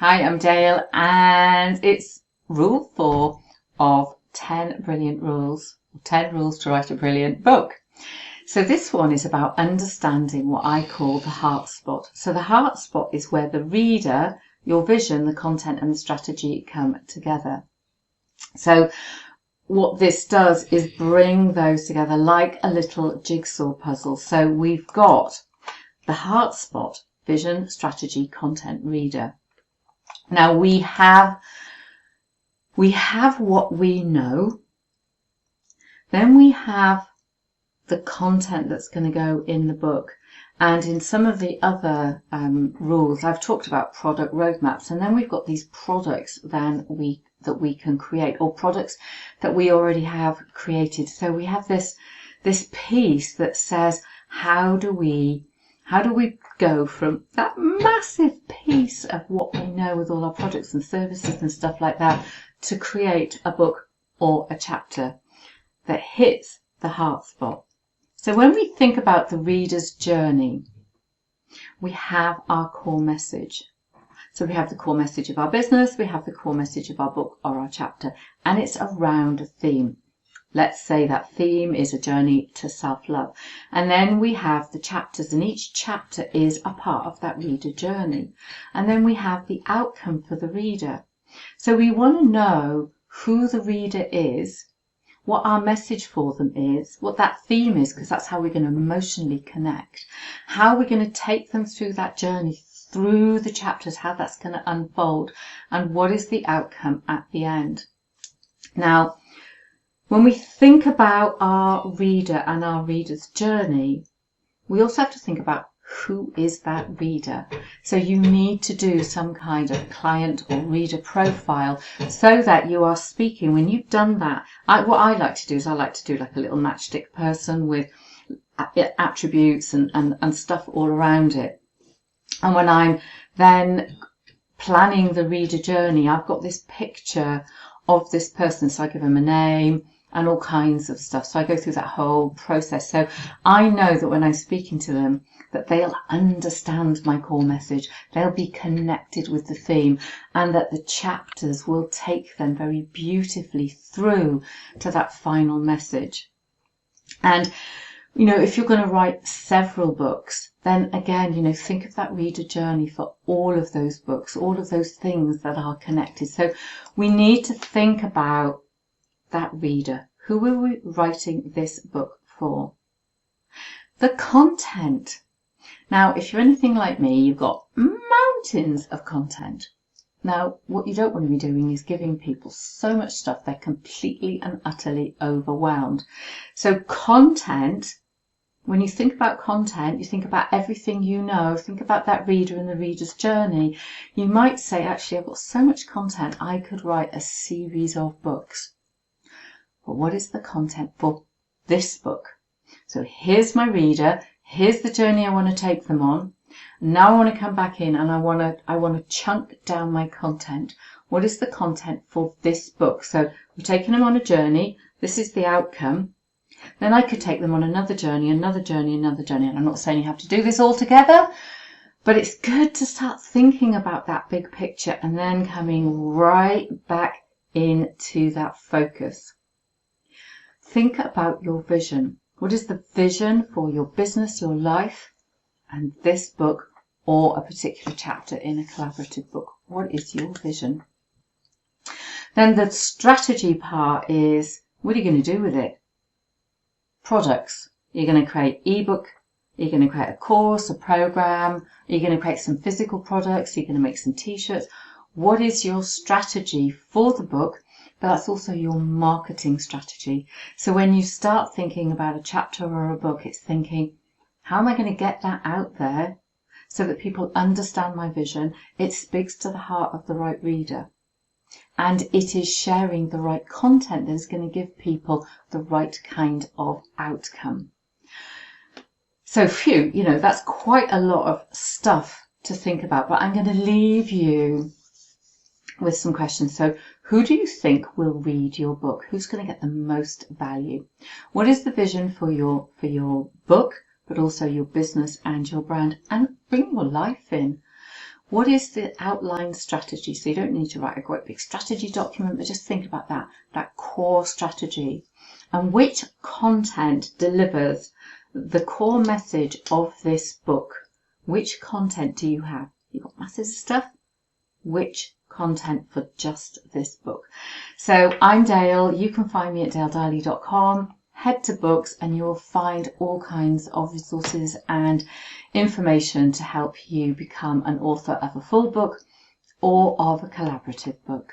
Hi, I'm Dale, and it's rule 4 of 10 brilliant rules, 10 rules to write a brilliant book. So this one is about understanding what I call the heart spot. So the heart spot is where the reader, your vision, the content and the strategy come together. So what this does is bring those together like a little jigsaw puzzle. So we've got the heart spot, vision, strategy, content, reader. Now we have what we know, then we have the content that's going to go in the book, and in some of the other rules I've talked about product roadmaps, and then we've got these products that we can create, or products that we already have created. So we have this piece that says how do we go from that massive piece of what we know with all our products and services and stuff like that to create a book or a chapter that hits the heart spot. So when we think about the reader's journey, we have our core message. So we have the core message of our business, we have the core message of our book or our chapter, and it's around a theme. Let's say that theme is a journey to self-love. And then we have the chapters, and each chapter is a part of that reader journey. And then we have the outcome for the reader. So we want to know who the reader is, what our message for them is, what that theme is, because that's how we're going to emotionally connect, how we're going to take them through that journey, through the chapters, how that's going to unfold, and what is the outcome at the end. Now, when we think about our reader and our reader's journey, we also have to think about who is that reader. So you need to do some kind of client or reader profile so that you are speaking. When you've done that, what I like to do is I like to do like a little matchstick person with attributes and stuff all around it. And when I'm then planning the reader journey, I've got this picture of this person. So I give them a name and all kinds of stuff. So I go through that whole process. So I know that when I'm speaking to them, that they'll understand my core message, they'll be connected with the theme, and that the chapters will take them very beautifully through to that final message. And, if you're going to write several books, then again, think of that reader journey for all of those books, all of those things that are connected. So we need to think about that reader. Who are we writing this book for? The content. Now, if you're anything like me, you've got mountains of content. Now, what you don't want to be doing is giving people so much stuff they're completely and utterly overwhelmed. So content, when you think about content, you think about everything you know, think about that reader and the reader's journey. You might say, actually, I've got so much content, I could write a series of books. But what is the content for this book? So here's my reader, here's the journey I want to take them on. Now I want to come back in and I want to chunk down my content. What is the content for this book? So we're taking them on a journey. This is the outcome. Then I could take them on another journey, another journey, another journey. And I'm not saying you have to do this all together, but it's good to start thinking about that big picture and then coming right back into that focus. Think about your vision. What is the vision for your business, your life, and this book, or a particular chapter in a collaborative book? What is your vision? Then the strategy part is, what are you going to do with it? Products. You're going to create ebook. You're going to create a course, a program. You're going to create some physical products. You're going to make some t-shirts. What is your strategy for the book? But that's also your marketing strategy. So when you start thinking about a chapter or a book, it's thinking, how am I going to get that out there so that people understand my vision? It speaks to the heart of the right reader. And it is sharing the right content that is going to give people the right kind of outcome. So that's quite a lot of stuff to think about. But I'm going to leave you with some questions. So who do you think will read your book? Who's going to get the most value? What is the vision for your book, but also your business and your brand? And bring your life in. What is the outline strategy? So you don't need to write a great big strategy document, but just think about that core strategy. And which content delivers the core message of this book? Which content do you have? You've got masses of stuff. Which content for just this book? So I'm Dale. You can find me at dalediley.com. Head to books and you will find all kinds of resources and information to help you become an author of a full book or of a collaborative book.